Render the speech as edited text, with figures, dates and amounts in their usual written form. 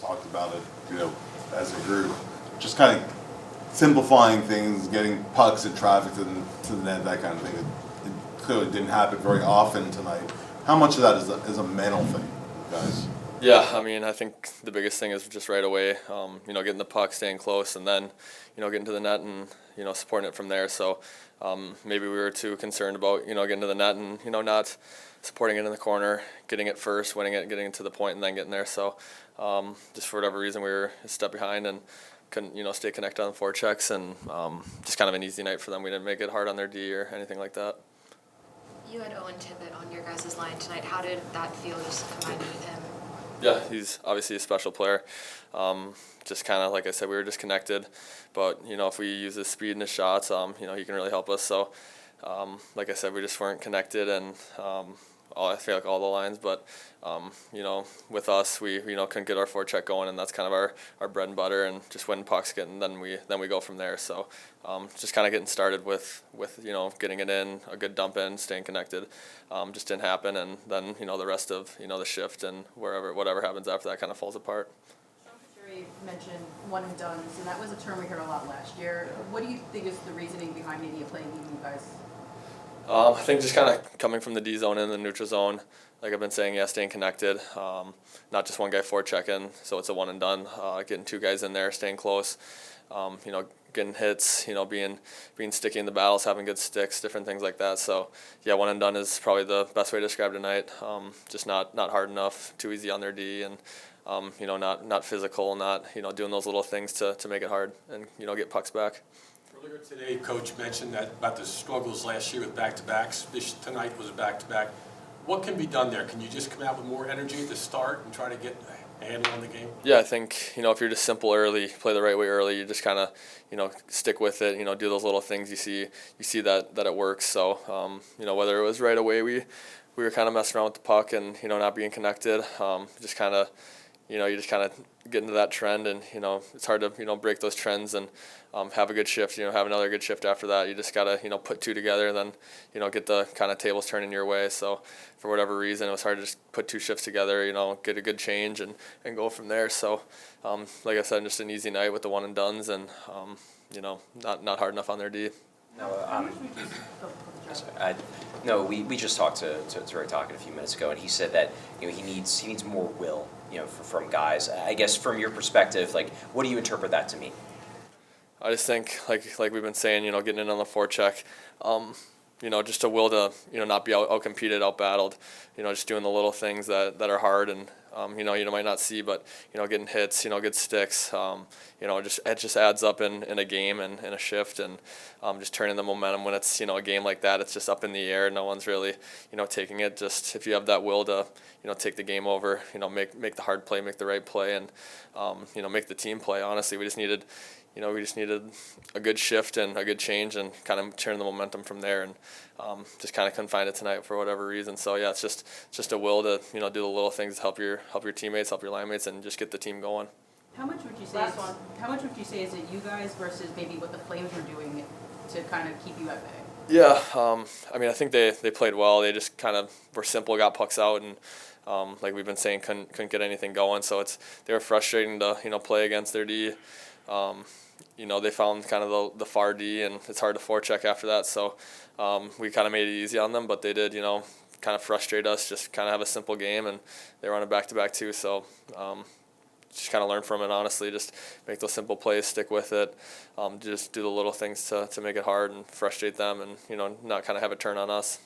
talked about it, as a group, just kind of simplifying things, getting pucks and traffic to the net, that kind of thing. It clearly didn't happen very often tonight. How much of that is a mental thing, guys? Yeah, I mean, I think the biggest thing is just right away, getting the puck, staying close, and then, getting to the net and, supporting it from there. So maybe we were too concerned about, getting to the net and, not supporting it in the corner, getting it first, winning it, getting it to the point, and then getting there. So just for whatever reason, we were a step behind and couldn't, stay connected on the forechecks, and just kind of an easy night for them. We didn't make it hard on their D or anything like that. You had Owen Tippett on your guys' line tonight. How did that feel, just combining with him? Yeah, he's obviously a special player. Just kind of, like I said, we were disconnected. But, if we use his speed and his shots, he can really help us. So, like I said, we just weren't connected, and I feel like all the lines. But, with us, we couldn't get our forecheck going, and that's kind of our bread and butter, and just win pucks, and then we go from there. So, just kind of getting started with getting it in, a good dump in, staying connected, just didn't happen, and then the rest of the shift and whatever happens after that kind of falls apart. You mentioned one and dones, and that was a term we heard a lot last year. What do you think is the reasoning behind maybe playing you guys? I think just kind of coming from the D zone and the neutral zone, like I've been saying, staying connected, not just one guy forechecking, so it's a one and done. Getting two guys in there, staying close, getting hits, being sticky in the battles, having good sticks, different things like that. So yeah, one and done is probably the best way to describe tonight. Just not hard enough, too easy on their D, and not physical, not doing those little things to make it hard and get pucks back. Earlier today, Coach mentioned that about the struggles last year with back-to-backs. Tonight was a back-to-back. What can be done there? Can you just come out with more energy at the start and try to get a handle on the game? Yeah, I think if you're just simple early, play the right way early, you just kind of stick with it. Do those little things you see that it works. So whether it was right away, we were kind of messing around with the puck and not being connected. Just kind of. You just kind of get into that trend, and it's hard to break those trends and have a good shift. Have another good shift after that. You just gotta put two together, and then get the kind of tables turning your way. So for whatever reason, it was hard to just put two shifts together. Get a good change and go from there. So like I said, just an easy night with the one and dones, and not hard enough on their D. No, we just talked to Ray Talkin a few minutes ago, and he said that he needs more will from guys. I guess from your perspective, like, what do you interpret that to mean? I just think like we've been saying, getting in on the forecheck, just a will to not be out competed, out battled, just doing the little things that are hard and you might not see, but getting hits, good sticks, it just adds up in a game and in a shift, and just turning the momentum when it's a game like that. It's just up in the air. No one's really taking it. Just if you have that will to take the game over, make the hard play, make the right play, and make the team play. Honestly, we just needed a good shift and a good change, and kind of turn the momentum from there, and just kind of couldn't find it tonight for whatever reason. So yeah, it's just a will to do the little things to help your teammates, help your line mates, and just get the team going. How much would you say is it you guys versus maybe what the Flames were doing to kind of keep you at bay? Yeah, I mean, I think they played well. They just kind of were simple, got pucks out, and like we've been saying, couldn't get anything going. So they were frustrating to play against their D. They found kind of the far D, and it's hard to forecheck after that. So we kind of made it easy on them, but they did, kind of frustrate us, just kind of have a simple game, and they were on a back-to-back too. So just kind of learn from it, honestly. Just make those simple plays, stick with it, just do the little things to make it hard and frustrate them, and not kind of have it turn on us.